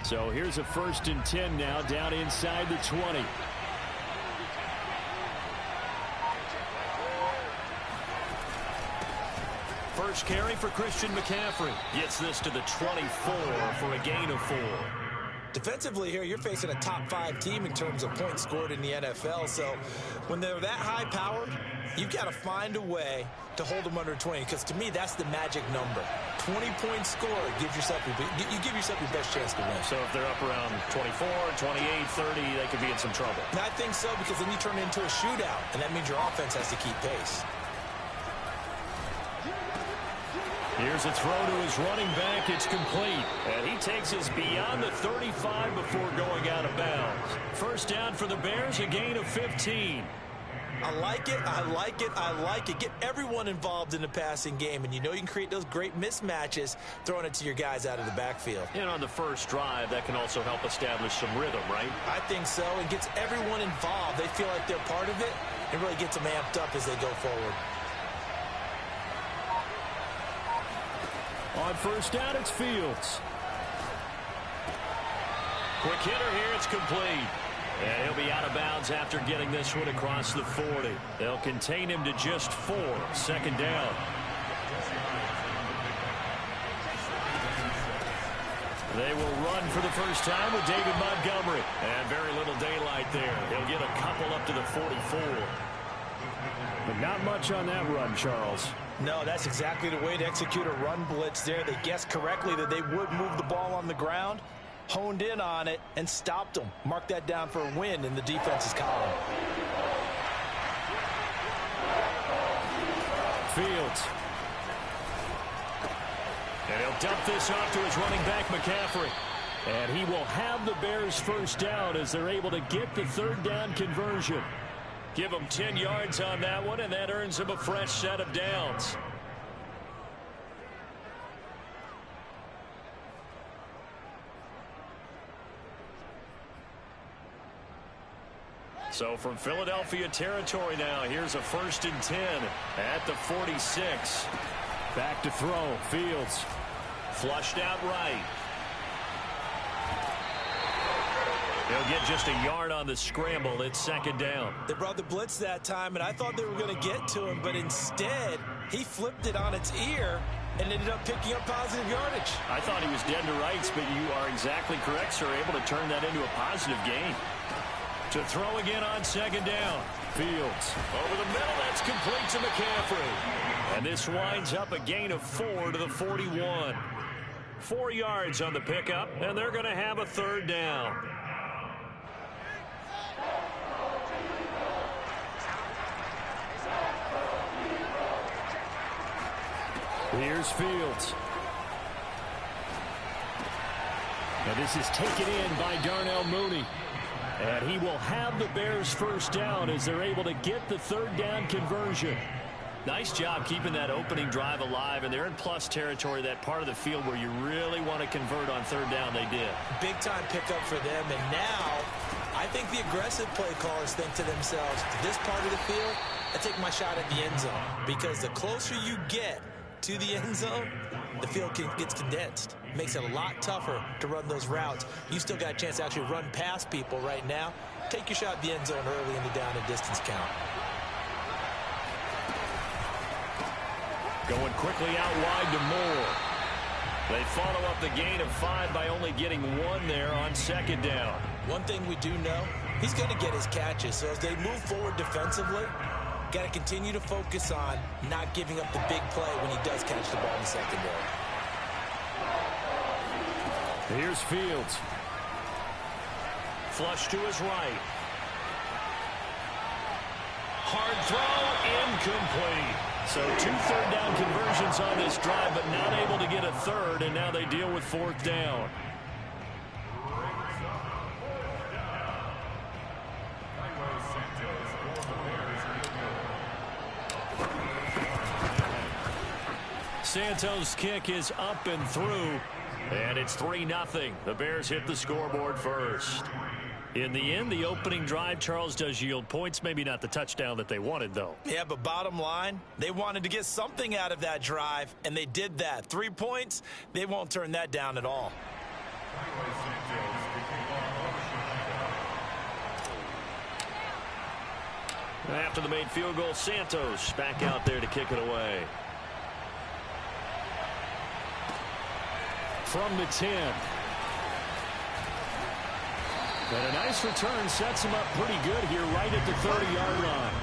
So here's a 1st and 10 now, down inside the 20. First carry for Christian McCaffrey. Gets this to the 24 for a gain of 4. Defensively here, you're facing a top 5 team in terms of points scored in the NFL. So when they're that high powered, you've got to find a way to hold them under 20, because to me, that's the magic number. 20-point score gives yourself you give yourself your best chance to win. So if they're up around 24, 28, 30, they could be in some trouble. And I think so, because then you turn it into a shootout, and that means your offense has to keep pace. Here's a throw to his running back. It's complete. And he takes us beyond the 35 before going out of bounds. First down for the Bears, a gain of 15. I like it, I like it, I like it. Get everyone involved in the passing game, and you know you can create those great mismatches throwing it to your guys out of the backfield. And on the first drive, that can also help establish some rhythm, right? I think so. It gets everyone involved. They feel like they're part of it, and really gets them amped up as they go forward. On first down, it's Fields. Quick hitter here, it's complete. And he'll be out of bounds after getting this one across the 40. They'll contain him to just 4. Second down. They will run for the first time with David Montgomery. And very little daylight there. He'll get a couple up to the 44. But not much on that run, Charles. No, that's exactly the way to execute a run blitz there. They guessed correctly that they would move the ball on the ground, honed in on it, and stopped them. Mark that down for a win in the defense's column. Fields. And he'll dump this off to his running back, McCaffrey. And he will have the Bears first down as they're able to get the 3rd down conversion. Give him 10 yards on that one, and that earns him a fresh set of downs. So from Philadelphia territory now, here's a 1st and 10 at the 46. Back to throw. Fields. Flushed out right. He'll get just a yard on the scramble. It's 2nd down. They brought the blitz that time, and I thought they were going to get to him, but instead, he flipped it on its ear and ended up picking up positive yardage. I thought he was dead to rights, but you are exactly correct, sir. Able to turn that into a positive gain. To throw again on 2nd down. Fields. Over the middle, that's complete to McCaffrey. And this winds up a gain of 4 to the 41. 4 yards on the pickup, and they're going to have a 3rd down. Here's Fields. Now this is taken in by Darnell Mooney. And he will have the Bears first down as they're able to get the 3rd down conversion. Nice job keeping that opening drive alive, and they're in plus territory, that part of the field where you really want to convert on 3rd down. They did. Big time pickup for them, and now I think the aggressive play callers think to themselves, this part of the field, I take my shot at the end zone, because the closer you get to the end zone, the field gets condensed. Makes it a lot tougher to run those routes. You still got a chance to actually run past people right now. Take your shot at the end zone early in the down and distance count. Going quickly out wide to Moore. They follow up the gain of 5 by only getting 1 there on 2nd down. One thing we do know, he's going to get his catches. So as they move forward defensively, got to continue to focus on not giving up the big play when he does catch the ball in the secondary. Here's Fields. Flush to his right. Hard throw, incomplete. So 2 3rd down conversions on this drive, but not able to get a 3rd, and now they deal with 4th down. Santos' kick is up and through, and it's 3-0. The Bears hit the scoreboard first. In the end, the opening drive, Charles, does yield points. Maybe not the touchdown that they wanted, though. Yeah, but bottom line, they wanted to get something out of that drive, and they did that. 3 points, they won't turn that down at all. After the made field goal, Santos back out there to kick it away. From the 10. And a nice return sets him up pretty good here right at the 30-yard line.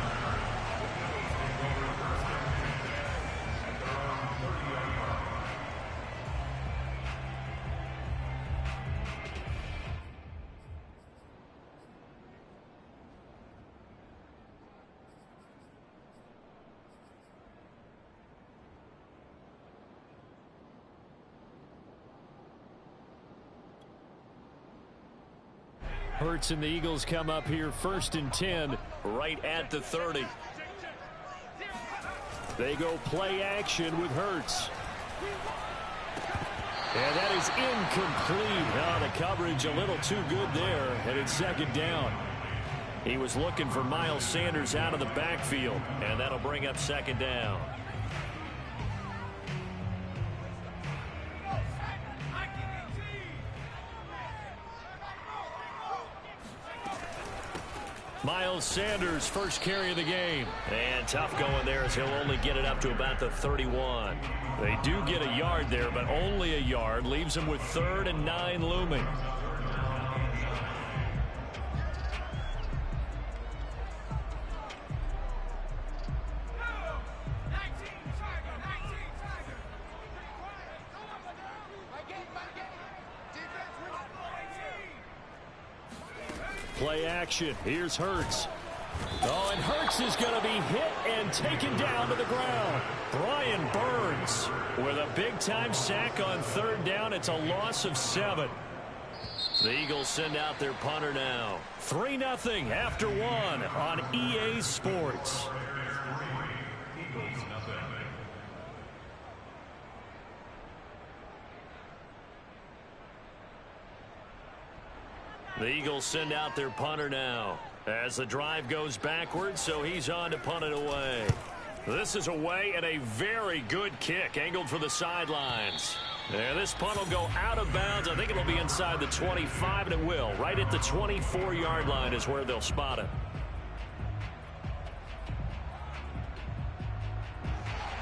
Hurts and the Eagles come up here 1st and 10 right at the 30. They go play action with Hurts. And that is incomplete. Oh, the coverage a little too good there, and it's 2nd down. He was looking for Miles Sanders out of the backfield, and that'll bring up 2nd down. Miles Sanders, first carry of the game. And tough going there as he'll only get it up to about the 31. They do get a yard there, but only a yard. Leaves him with 3rd and 9 looming. Play action. Here's Hurts. Oh, and Hurts is going to be hit and taken down to the ground. Brian Burns with a big-time sack on 3rd down. It's a loss of 7. The Eagles send out their punter now. 3-0 after 1 on EA Sports. The Eagles send out their punter now as the drive goes backwards, so he's on to punt it away. This is away and a very good kick angled for the sidelines. And this punt will go out of bounds. I think it'll be inside the 25, and it will. Right at the 24-yard line is where they'll spot it.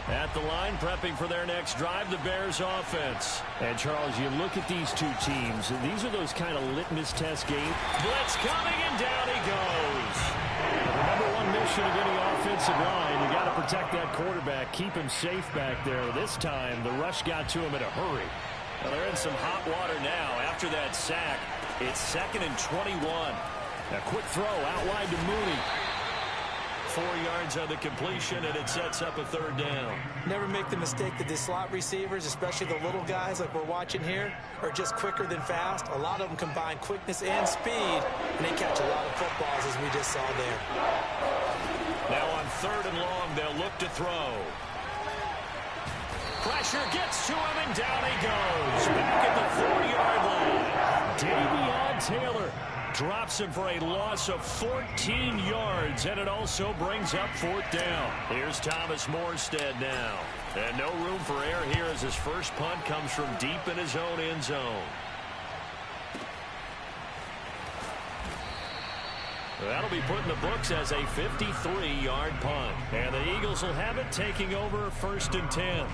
At the line, prepping for their next drive, the Bears offense. And, Charles, you look at these two teams, these are those kind of litmus test games. Blitz coming, and down he goes. The number one mission of any offensive line, you got to protect that quarterback, keep him safe back there. This time, the rush got to him in a hurry. Well, they're in some hot water now after that sack. It's 2nd and 21. A quick throw out wide to Mooney. 4 yards on the completion, and it sets up a 3rd down. Never make the mistake that the slot receivers, especially the little guys like we're watching here, are just quicker than fast. A lot of them combine quickness and speed, and they catch a lot of footballs, as we just saw there. Now on 3rd and long, they'll look to throw. Pressure gets to him, and down he goes. Back at the 40-yard line. Davion Taylor drops him for a loss of 14 yards, and it also brings up 4th down. Here's Thomas Morstead now. And no room for error here as his first punt comes from deep in his own end zone. That'll be put in the books as a 53-yard punt. And the Eagles will have it, taking over 1st and 10.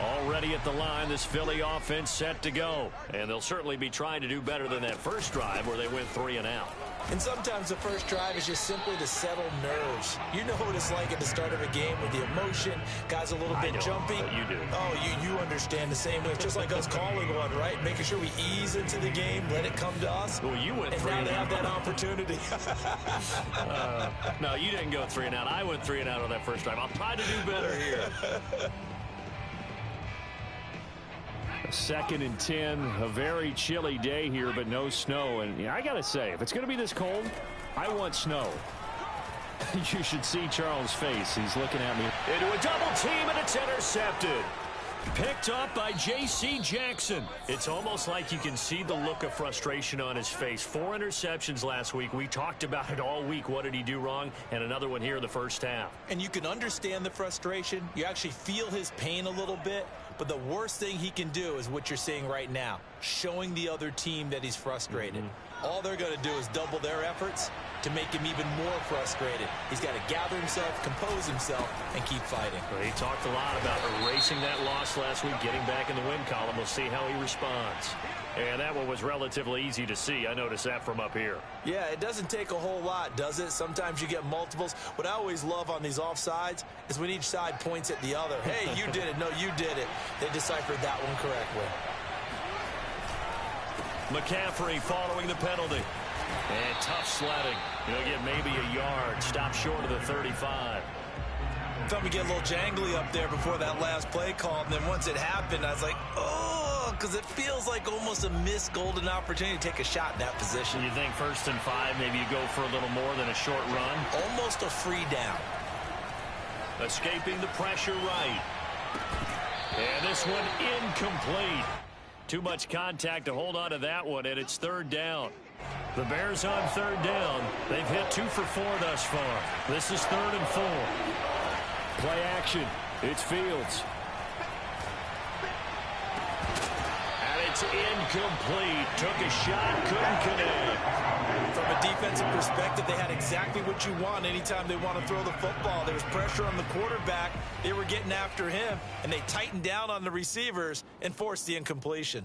Already at the line, this Philly offense set to go. And they'll certainly be trying to do better than that first drive where they went 3 and out. And sometimes the first drive is just simply to settle nerves. You know what it's like at the start of a game with the emotion, guys a little bit jumpy. You do. Oh, you understand the same way. It's just like us calling one, right? Making sure we ease into the game, let it come to us. Well, you went and 3 now and they out. have that opportunity. No, you didn't go 3 and out. I went 3 and out on that first drive. I'll try to do better here. 2nd and 10, a very chilly day here, but no snow. And I got to say, if it's going to be this cold, I want snow. You should see Charles' face. He's looking at me. Into a double team, and it's intercepted. Picked up by J.C. Jackson. It's almost like you can see the look of frustration on his face. 4 interceptions last week. We talked about it all week. What did he do wrong? And another one here in the first half. And you can understand the frustration. You actually feel his pain a little bit. But the worst thing he can do is what you're seeing right now, showing the other team that he's frustrated. All they're going to do is double their efforts to make him even more frustrated. He's got to gather himself, compose himself, and keep fighting. Well, he talked a lot about erasing that loss last week, getting back in the win column. We'll see how he responds. And that one was relatively easy to see. I noticed that from up here. Yeah, it doesn't take a whole lot, does it? Sometimes you get multiples. What I always love on these offsides is when each side points at the other. Hey, you did it. No, you did it. They deciphered that one correctly. McCaffrey following the penalty. And tough sledding. He'll get maybe a yard. Stop short of the 35. Felt me get a little jangly up there before that last play call. And then once it happened, I was like, oh, because it feels like almost a missed golden opportunity to take a shot in that position. You think 1st and 5, maybe you go for a little more than a short run? Almost a free down. Escaping the pressure right. And this one incomplete. Too much contact to hold on to that one, and it's 3rd down. The Bears on 3rd down. They've hit 2 for 4 thus far. This is 3rd and 4. Play action. It's Fields. And it's incomplete. Took a shot, couldn't connect. From a defensive perspective, they had exactly what you want anytime they want to throw the football. There was pressure on the quarterback. They were getting after him, and they tightened down on the receivers and forced the incompletion.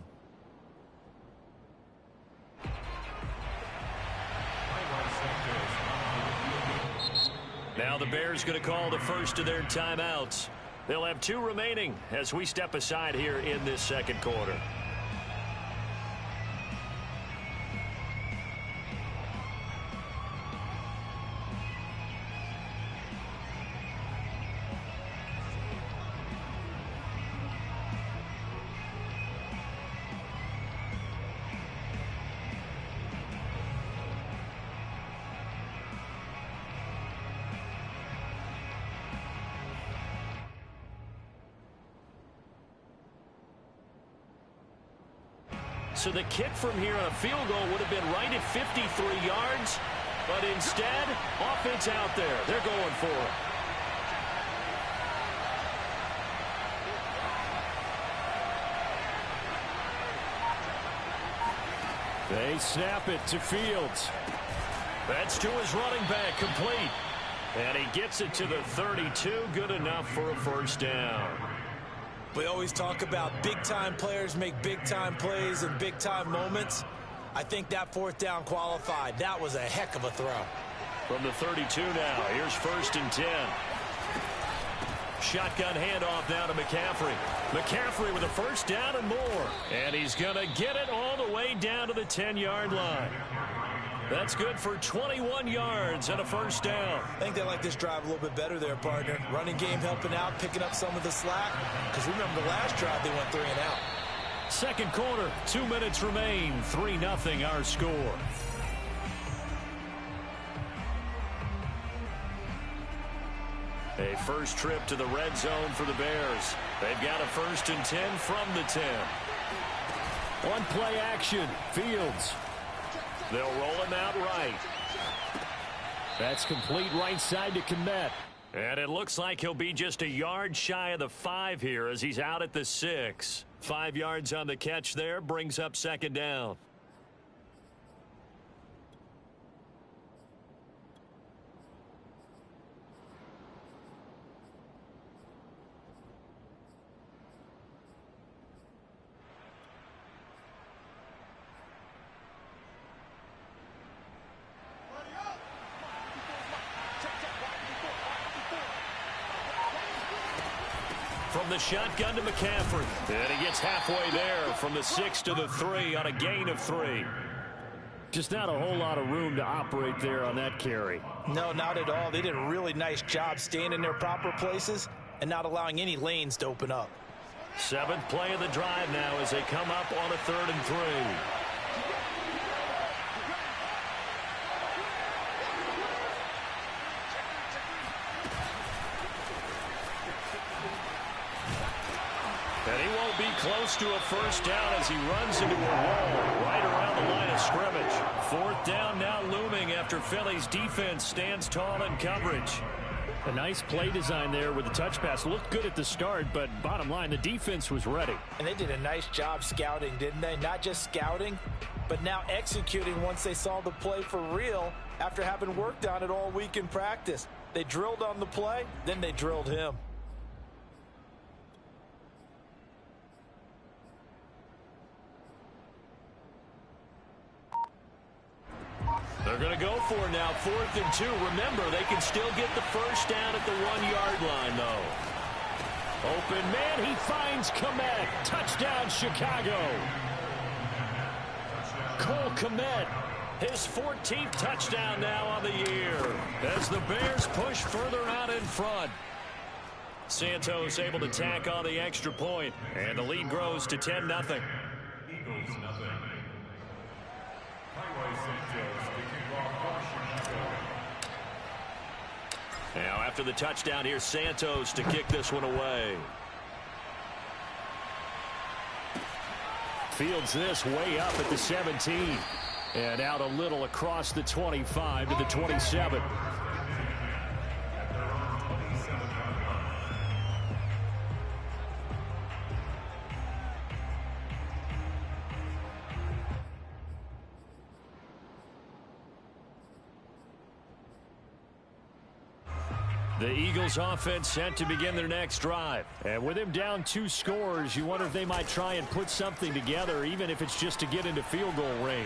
Now the Bears going to call the first of their timeouts. They'll have 2 remaining as we step aside here in this second quarter. So the kick from here on a field goal would have been right at 53 yards. But instead, offense out there. They're going for it. They snap it to Fields. That's to his running back, complete. And he gets it to the 32, good enough for a 1st down. We always talk about big-time players make big-time plays in big-time moments. I think that 4th down qualified. That was a heck of a throw. From the 32 now, here's 1st and 10. Shotgun handoff now to McCaffrey. McCaffrey with a 1st down and more. And he's going to get it all the way down to the 10-yard line. That's good for 21 yards and a 1st down. I think they like this drive a little bit better there, partner. Running game helping out, picking up some of the slack. Because remember the last drive, they went 3 and out. Second quarter, 2 minutes remain. 3-0 our score. A first trip to the red zone for the Bears. They've got a 1st and 10 from the 10. One play action. Fields. They'll roll him out right. That's complete right side to Kmet. And it looks like he'll be just a yard shy of the 5 here as he's out at the 6. 5 yards on the catch there, brings up 2nd down. From the shotgun to McCaffrey. And he gets halfway there from the 6 to the 3 on a gain of 3. Just not a whole lot of room to operate there on that carry. No, not at all. They did a really nice job staying in their proper places and not allowing any lanes to open up. 7th play of the drive now as they come up on a 3rd and 3. And he won't be close to a first down as he runs into a wall right around the line of scrimmage. Fourth down now looming after Philly's defense stands tall in coverage. A nice play design there with the touch pass. Looked good at the start, but bottom line, the defense was ready. And they did a nice job scouting, didn't they? Not just scouting, but now executing once they saw the play for real after having worked on it all week in practice. They drilled on the play, then they drilled him. They're going to go for it now, 4th and 2. Remember, they can still get the first down at the 1-yard line, though. Open man, he finds Kmet. Touchdown, Chicago. Cole Kmet, his 14th touchdown now on the year as the Bears push further out in front. Santos able to tack on the extra point, and the lead grows to 10-0. Eagles nothing. Highway Santos kicking off Now after the touchdown, here's Santos to kick this one away. Fields this way up at the 17. And out a little across the 25 to the 27. The Eagles offense set to begin their next drive. And with him down 2 scores, you wonder if they might try and put something together, even if it's just to get into field goal range.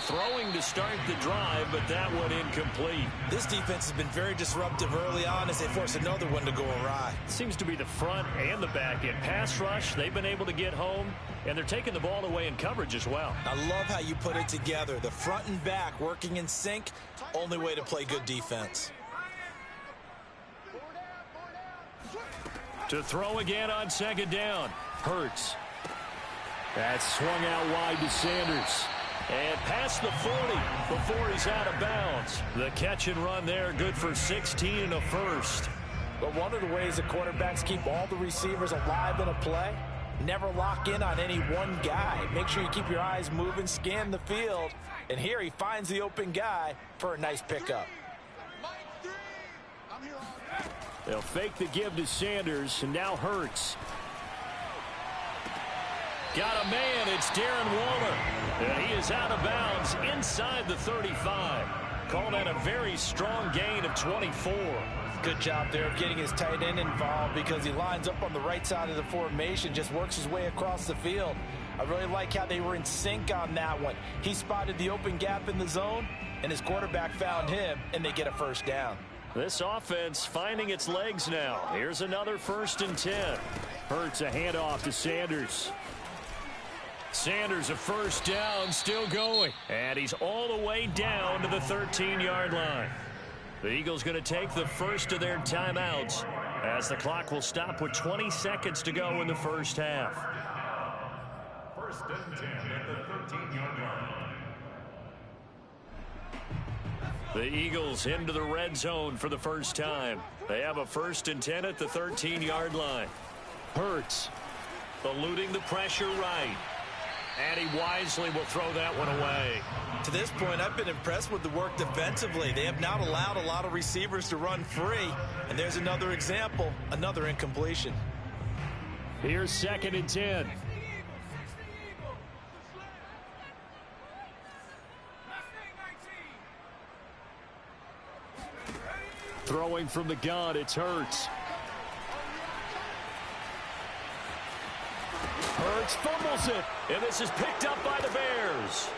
Throwing to start the drive, but that one incomplete. This defense has been very disruptive early on as they force another one to go awry. Seems to be the front and the back end. Pass rush, they've been able to get home, and they're taking the ball away in coverage as well. I love how you put it together. The front and back working in sync, only way to play good defense. To throw again on 2nd down. Hurts. That's swung out wide to Sanders. And past the 40 before he's out of bounds. The catch and run there, good for 16 and a first. But one of the ways the quarterbacks keep all the receivers alive in a play, never lock in on any one guy. Make sure you keep your eyes moving, scan the field. And here he finds the open guy for a nice pickup. They'll fake the give to Sanders, and now Hurts. Got a man, it's Darren Waller. And he is out of bounds inside the 35. Call that a very strong gain of 24. Good job there of getting his tight end involved because he lines up on the right side of the formation, just works his way across the field. I really like how they were in sync on that one. He spotted the open gap in the zone, and his quarterback found him, and they get a first down. This offense finding its legs now. Here's another 1st and 10. Hurts a handoff to Sanders. Sanders a first down, still going. And he's all the way down to the 13-yard line. The Eagles going to take the first of their timeouts as the clock will stop with 20 seconds to go in the first half. 1st and 10 at the 13-yard line. The Eagles into the red zone for the first time. They have a 1st and 10 at the 13-yard line. Hurts. Eluding the pressure right. And he wisely will throw that one away. To this point, I've been impressed with the work defensively. They have not allowed a lot of receivers to run free. And there's another example, another incompletion. Here's 2nd and 10. Throwing from the gun, it's Hurts. Hurts fumbles it. And this is picked up by the Bears.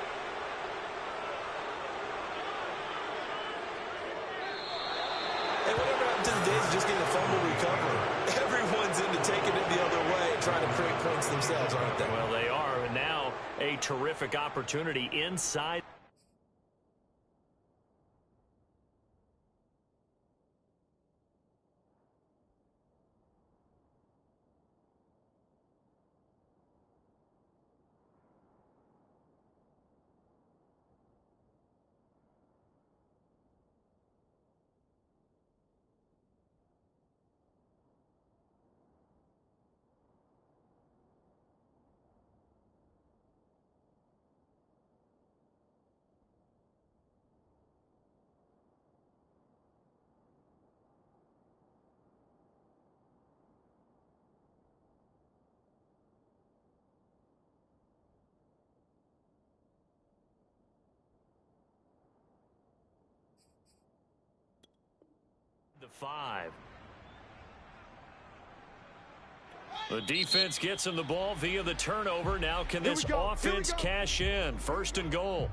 Hey, whatever happened to the days of just getting a fumble recovery? Everyone's into taking it the other way and trying to create points themselves, aren't they? Well, they are. And now a terrific opportunity inside. the 5. The defense gets him the ball via the turnover. Now can this offense cash in? 1st and goal.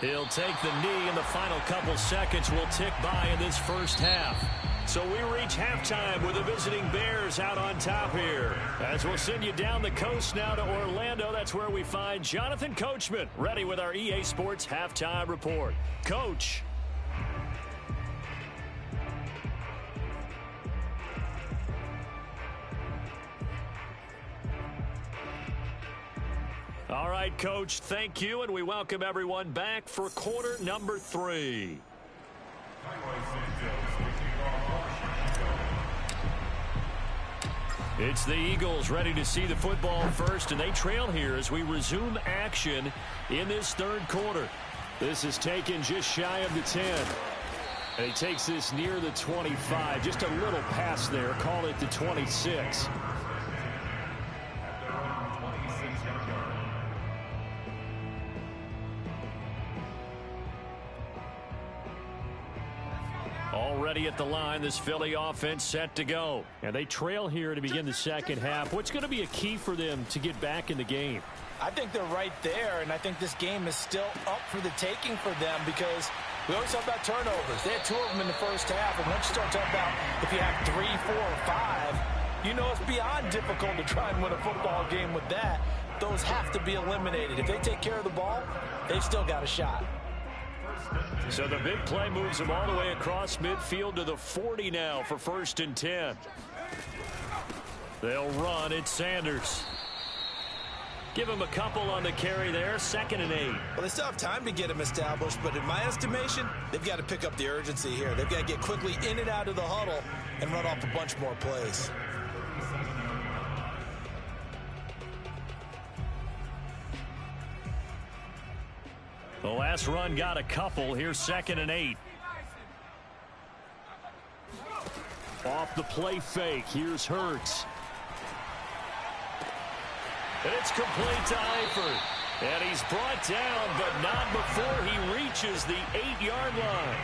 He'll take the knee, and the final couple seconds will tick by in this first half. So we reach halftime with the visiting Bears out on top here. As we'll send you down the coast now to Orlando, that's where we find Jonathan Coachman, ready with our EA Sports Halftime Report. Coach. All right, Coach, thank you, and we welcome everyone back for quarter number 3. It's the Eagles ready to see the football first, and they trail here as we resume action in this 3rd quarter. This is taken just shy of the 10. And he takes this near the 25, just a little past there, call it the 26. Already at the line, this Philly offense set to go. And they trail here to begin the second half. What's going to be a key for them to get back in the game? I think they're right there, and I think this game is still up for the taking for them because we always talk about turnovers. They had 2 of them in the first half, and once you start talking about if you have 3, 4, or 5, you know it's beyond difficult to try and win a football game with that. Those have to be eliminated. If they take care of the ball, they've still got a shot. So the big play moves them all the way across midfield to the 40 now for 1st and 10. They'll run. It's Sanders. Give him a couple on the carry there. 2nd and 8. Well, they still have time to get him established, but in my estimation, they've got to pick up the urgency here. They've got to get quickly in and out of the huddle and run off a bunch more plays. The last run got a couple. Here's 2nd and 8. Off the play fake. Here's Hurts. And it's complete to Eifert. And he's brought down, but not before he reaches the 8-yard line.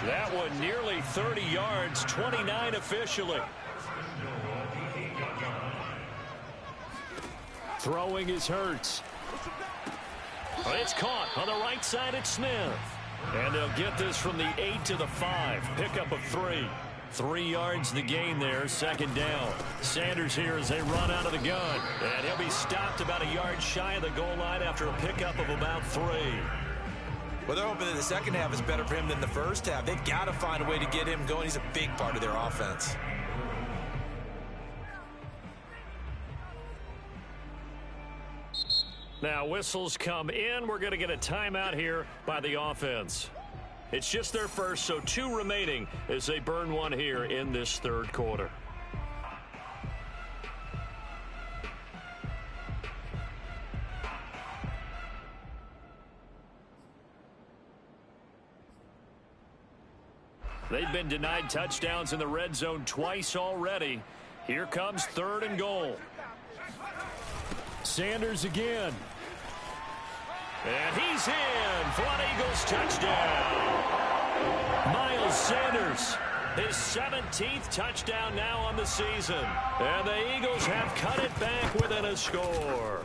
That one nearly 30 yards, 29 officially. Throwing is Hurts. It's caught on the right side at Smith. And they'll get this from the 8 to the 5. Pickup of 3. 3 yards the gain there, 2nd down. Sanders here as they run out of the gun. And he'll be stopped about a yard shy of the goal line after a pickup of about 3. Well, they're hoping that the second half is better for him than the first half. They've got to find a way to get him going. He's a big part of their offense. Now whistles come in. We're going to get a timeout here by the offense. It's just their first, so 2 remaining as they burn one here in this 3rd quarter. They've been denied touchdowns in the red zone twice already. Here comes 3rd and goal. Sanders again. And he's in for an Eagles touchdown. Miles Sanders, his 17th touchdown now on the season. And the Eagles have cut it back within a score.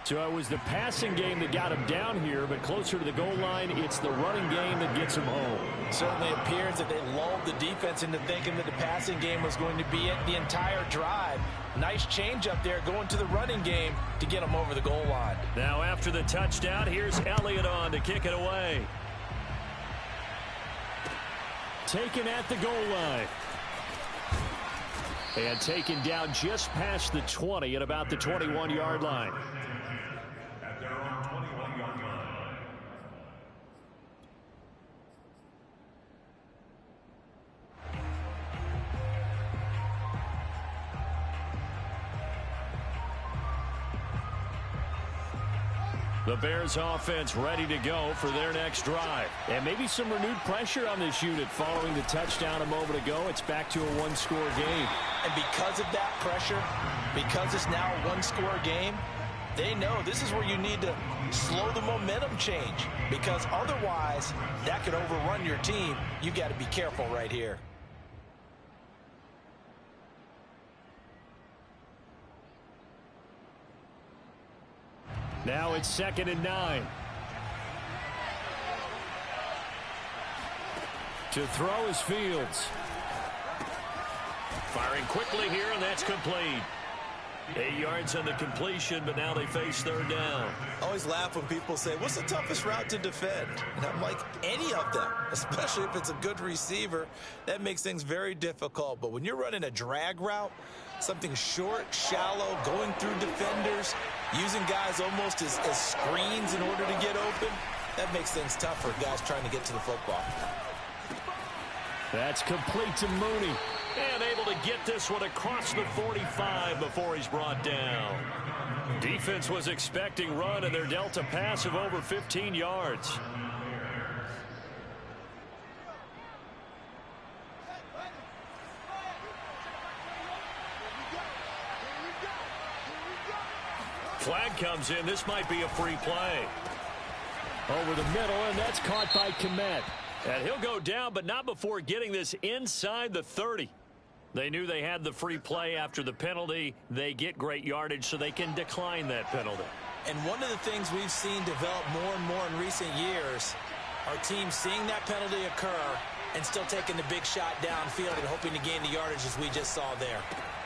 So it was the passing game that got him down here, but closer to the goal line, it's the running game that gets him home. Certainly appears that they lulled the defense into thinking that the passing game was going to be it the entire drive. Nice change up there going to the running game to get him over the goal line. Now after the touchdown, here's Elliott on to kick it away. Taken at the goal line. And taken down just past the 20 at about the 21-yard line. At their own 21-yard line. The Bears offense ready to go for their next drive. And maybe some renewed pressure on this unit following the touchdown a moment ago. It's back to a one-score game. And because of that pressure, because it's now a one-score game, they know this is where you need to slow the momentum change, because otherwise that could overrun your team. You got to be careful right here. Now it's 2nd and 9. To throw is Fields. Firing quickly here, and that's complete. 8 yards on the completion, but now they face 3rd down. I always laugh when people say, what's the toughest route to defend? And I'm like, any of them, especially if it's a good receiver. That makes things very difficult. But when you're running a drag route, something short, shallow, going through defenders, using guys almost as screens in order to get open, that makes things tough for guys trying to get to the football. That's complete to Mooney. And able to get this one across the 45 before he's brought down. Defense was expecting run, and they're dealt a pass of over 15 yards. Flag comes in. This might be a free play. Over the middle, and that's caught by Komet. And he'll go down, but not before getting this inside the 30. They knew they had the free play after the penalty. They get great yardage, so they can decline that penalty. And one of the things we've seen develop more and more in recent years are teams seeing that penalty occur and still taking the big shot downfield and hoping to gain the yardage as we just saw there.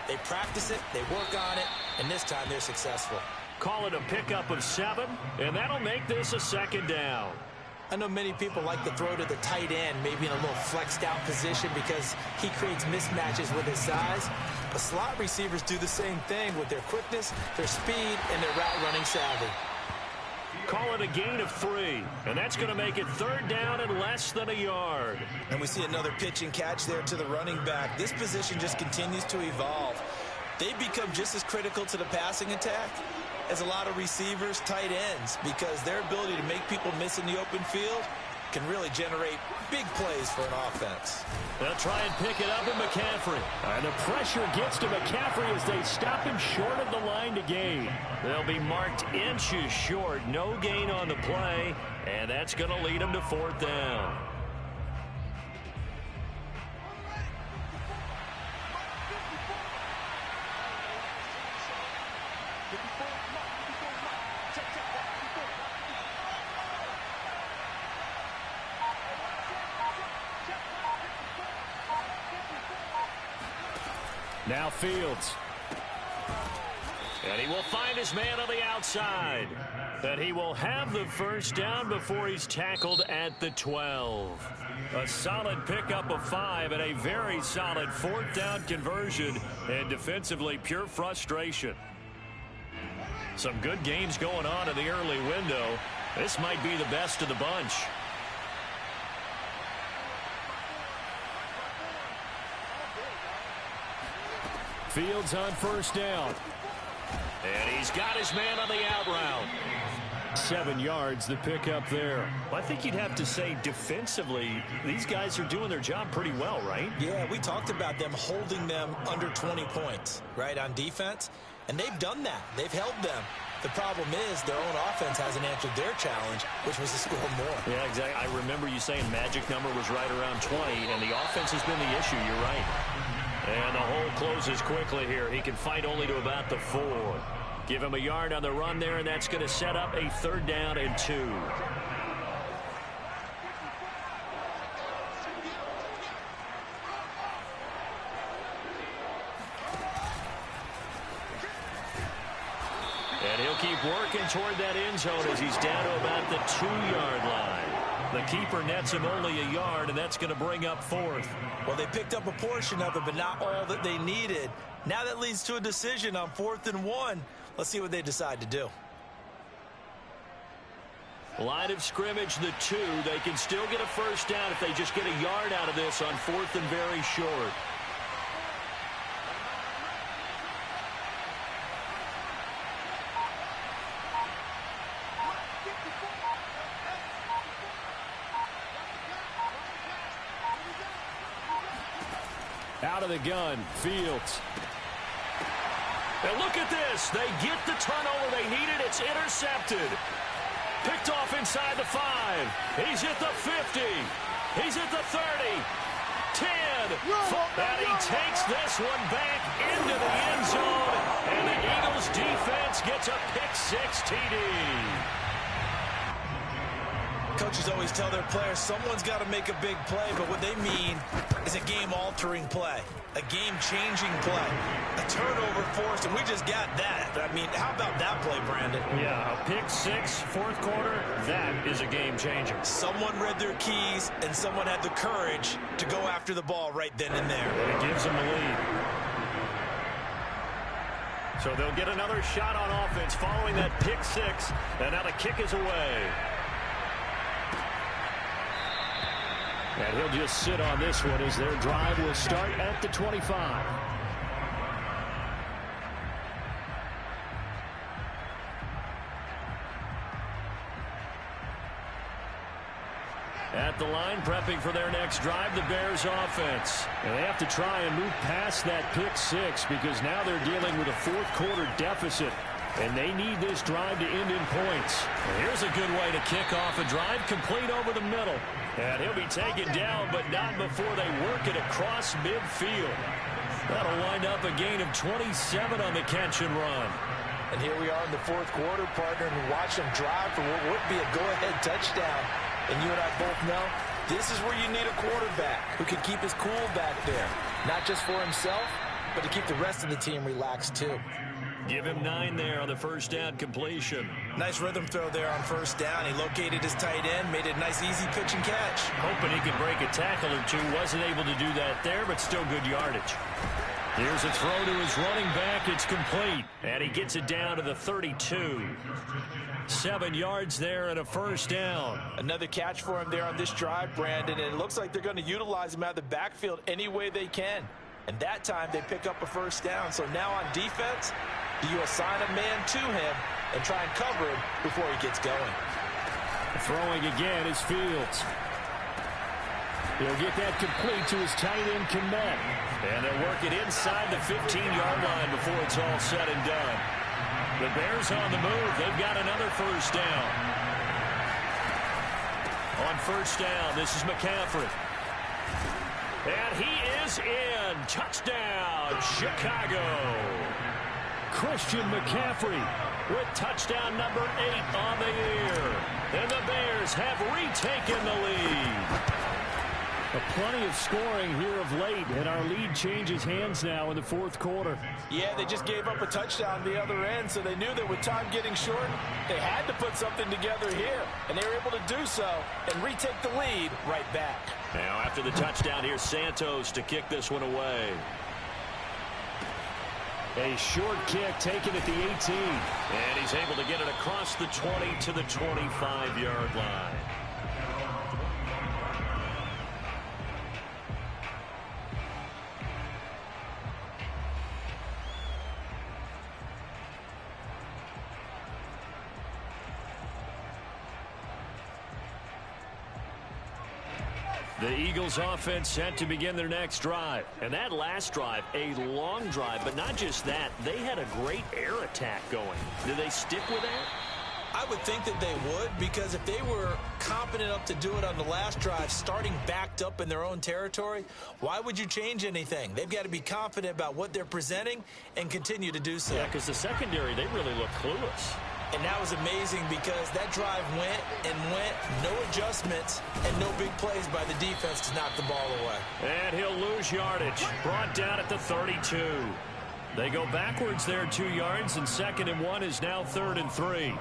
They practice it, they work on it, and this time they're successful. Call it a pickup of 7, and that'll make this a 2nd down. I know many people like to throw to the tight end, maybe in a little flexed out position because he creates mismatches with his size. But slot receivers do the same thing with their quickness, their speed, and their route running savvy. Call it a gain of 3, and that's going to make it 3rd down and less than a yard. And we see another pitch and catch there to the running back. This position just continues to evolve. They become just as critical to the passing attack as a lot of receivers, tight ends, because their ability to make people miss in the open field can really generate big plays for an offense. They'll try and pick it up in McCaffrey. And the pressure gets to McCaffrey as they stop him short of the line to gain. They'll be marked inches short. No gain on the play, and that's going to lead them to 4th down. Now Fields. And he will find his man on the outside. That he will have the 1st down before he's tackled at the 12. A solid pickup of 5 and a very solid 4th down conversion. And defensively, pure frustration. Some good games going on in the early window. This might be the best of the bunch. Fields on 1st down. And he's got his man on the out route. 7 yards, the pickup there. Well, I think you'd have to say defensively, these guys are doing their job pretty well, right? Yeah, we talked about them holding them under 20 points, right, on defense. And they've done that. They've held them. The problem is their own offense hasn't answered their challenge, which was to score more. Yeah, exactly. I remember you saying magic number was right around 20, and the offense has been the issue. You're right. And the hole closes quickly here. He can fight only to about the 4. Give him a yard on the run there, and that's going to set up a 3rd down and 2. And he'll keep working toward that end zone as he's down to about the 2-yard line. The keeper nets him only a yard, and that's going to bring up 4th. Well, they picked up a portion of it, but not all that they needed. Now that leads to a decision on 4th and 1. Let's see what they decide to do. Line of scrimmage, the 2. They can still get a 1st down if they just get a yard out of this on 4th and very short. Out of the gun, Fields. And look at this. They get the turnover they needed. It's intercepted. Picked off inside the 5. He's at the 50. He's at the 30. 10. And he takes this one back into the end zone. And the Eagles defense gets a pick-6 TD. Coaches always tell their players someone's got to make a big play, but what they mean is a game-altering play, a game-changing play, a turnover forced, and we just got that. I mean, how about that play, Brandon? Yeah, a pick-6, fourth quarter, that is a game-changer. Someone read their keys, and someone had the courage to go after the ball right then and there. And it gives them the lead. So they'll get another shot on offense following that pick-6, and now the kick is away. And he'll just sit on this one as their drive will start at the 25. At the line, prepping for their next drive, the Bears offense. And they have to try and move past that pick-6 because now they're dealing with a fourth quarter deficit. And they need this drive to end in points. And here's a good way to kick off a drive, complete over the middle. And he'll be taken down, but not before they work it across midfield. That'll wind up a gain of 27 on the catch and run. And here we are in the fourth quarter, partner, and watch them drive for what would be a go-ahead touchdown. And you and I both know this is where you need a quarterback who can keep his cool back there. Not just for himself, but to keep the rest of the team relaxed too. Give him 9 there on the first down completion. Nice rhythm throw there on first down. He located his tight end, made it a nice easy pitch and catch. Hoping he could break a tackle or two. Wasn't able to do that there, but still good yardage. Here's a throw to his running back. It's complete. And he gets it down to the 32. 7 yards there and a first down. Another catch for him there on this drive, Brandon. And it looks like they're going to utilize him out of the backfield any way they can. And that time they pick up a first down. So now on defense, do you assign a man to him and try and cover him before he gets going? Throwing again is Fields. He'll get that complete to his tight end, Komet. And they'll work it inside the 15-yard line before it's all said and done. The Bears on the move. They've got another first down. On first down, this is McCaffrey. And he is in. Touchdown, Chicago. Christian McCaffrey with touchdown number 8 on the year. And the Bears have retaken the lead. Plenty of scoring here of late, and our lead changes hands now in the fourth quarter. Yeah, they just gave up a touchdown the other end, so they knew that with time getting short, they had to put something together here, and they were able to do so and retake the lead right back. Now after the touchdown, here's Santos to kick this one away. A short kick taken at the 18. And he's able to get it across the 20 to the 25-yard line. The Eagles offense set to begin their next drive. And that last drive, a long drive, but not just that. They had a great air attack going. Do they stick with that? I would think that they would, because if they were confident enough to do it on the last drive, starting backed up in their own territory, why would you change anything? They've got to be confident about what they're presenting and continue to do so. Yeah, because the secondary, they really look clueless. And that was amazing because that drive went and went, no adjustments, and no big plays by the defense to knock the ball away. And he'll lose yardage. Brought down at the 32. They go backwards there 2 yards, and 2nd and 1 is now 3rd and 3.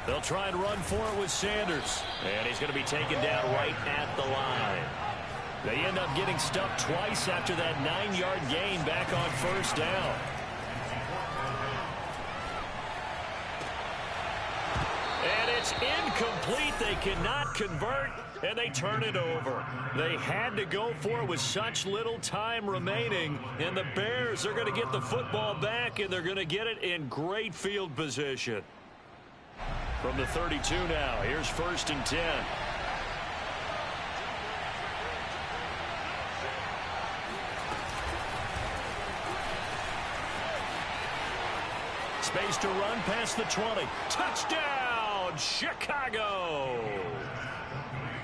They'll try and run for it with Sanders. And he's going to be taken down right at the line. They end up getting stuffed twice after that 9-yard gain back on first down. And it's incomplete. They cannot convert, and they turn it over. They had to go for it with such little time remaining, and the Bears are going to get the football back, and they're going to get it in great field position. From the 32 now, here's 1st and 10. Space to run past the 20. Touchdown, Chicago!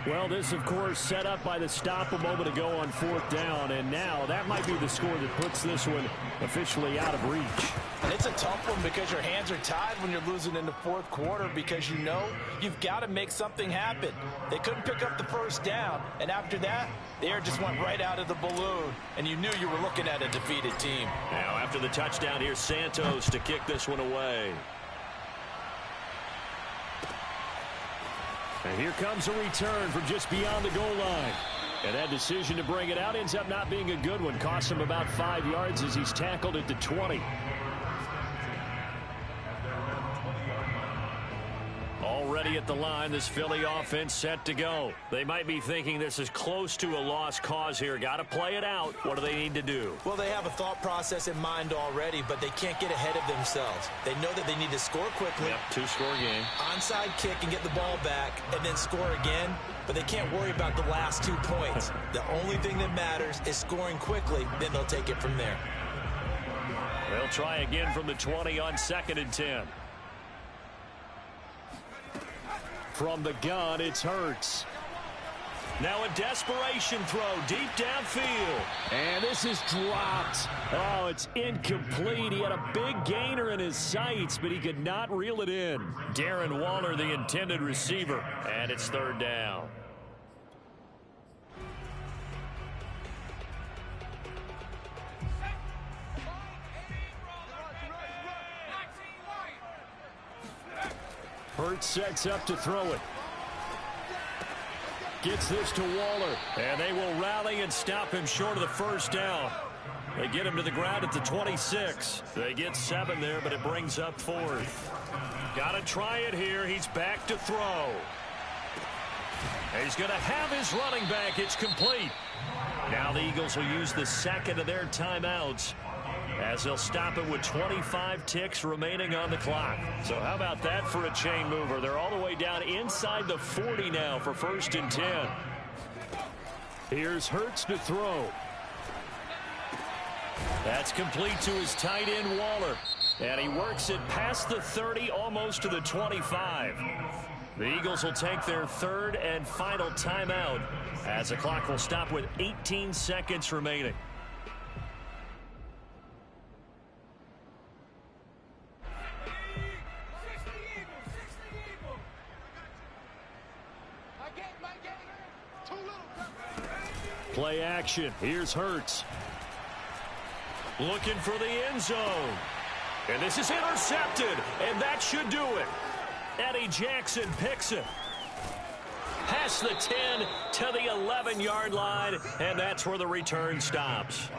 Well, this, of course, set up by the stop a moment ago on 4th down, and now that might be the score that puts this one officially out of reach. And it's a tough one because your hands are tied when you're losing in the 4th quarter because you know you've got to make something happen. They couldn't pick up the 1st down, and after that, the air just went right out of the balloon, and you knew you were looking at a defeated team. Now, after the touchdown, here's Santos to kick this one away. And here comes a return from just beyond the goal line. And that decision to bring it out ends up not being a good one. Costs him about 5 yards as he's tackled at the 20. Already at the line, this Philly offense set to go. They might be thinking this is close to a lost cause here. Got to play it out. What do they need to do? Well, they have a thought process in mind already, but they can't get ahead of themselves. They know that they need to score quickly. Yep, 2-score game. Onside kick and get the ball back and then score again, but they can't worry about the last 2 points. The only thing that matters is scoring quickly, then they'll take it from there. They'll try again from the 20 on 2nd and 10. From the gun, it's Hurts. Now a desperation throw deep downfield. And this is dropped. Oh, it's incomplete. He had a big gainer in his sights, but he could not reel it in. Darren Waller, the intended receiver. And it's 3rd down. Hurts sets up to throw it. Gets this to Waller. And they will rally and stop him short of the 1st down. They get him to the ground at the 26. They get 7 there, but it brings up 4th. Got to try it here. He's back to throw. He's going to have his running back. It's complete. Now the Eagles will use the 2nd of their timeouts as they'll stop it with 25 ticks remaining on the clock. So how about that for a chain mover? They're all the way down inside the 40 now for 1st and 10. Here's Hurts to throw. That's complete to his tight end, Waller. And he works it past the 30, almost to the 25. The Eagles will take their 3rd and final timeout as the clock will stop with 18 seconds remaining. Play action. Here's Hurts. Looking for the end zone. And this is intercepted. And that should do it. Eddie Jackson picks it. Past the 10 to the 11-yard line. And that's where the return stops.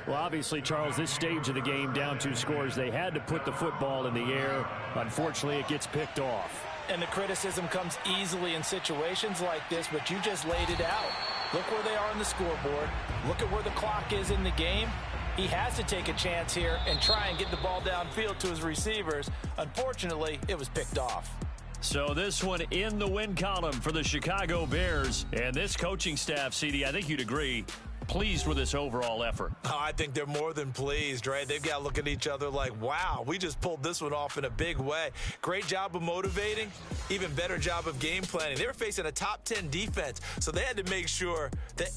Well, obviously, Charles, this stage of the game, down 2 scores, they had to put the football in the air. Unfortunately, it gets picked off. And the criticism comes easily in situations like this, but you just laid it out. Look where they are on the scoreboard. Look at where the clock is in the game. He has to take a chance here and try and get the ball downfield to his receivers. Unfortunately, it was picked off. So this one in the win column for the Chicago Bears. And this coaching staff, CD, I think you'd agree, pleased with this overall effort. Oh, I think they're more than pleased, right? They've got to look at each other like, wow, we just pulled this one off in a big way. Great job of motivating, even better job of game planning. They were facing a top 10 defense, so they had to make sure that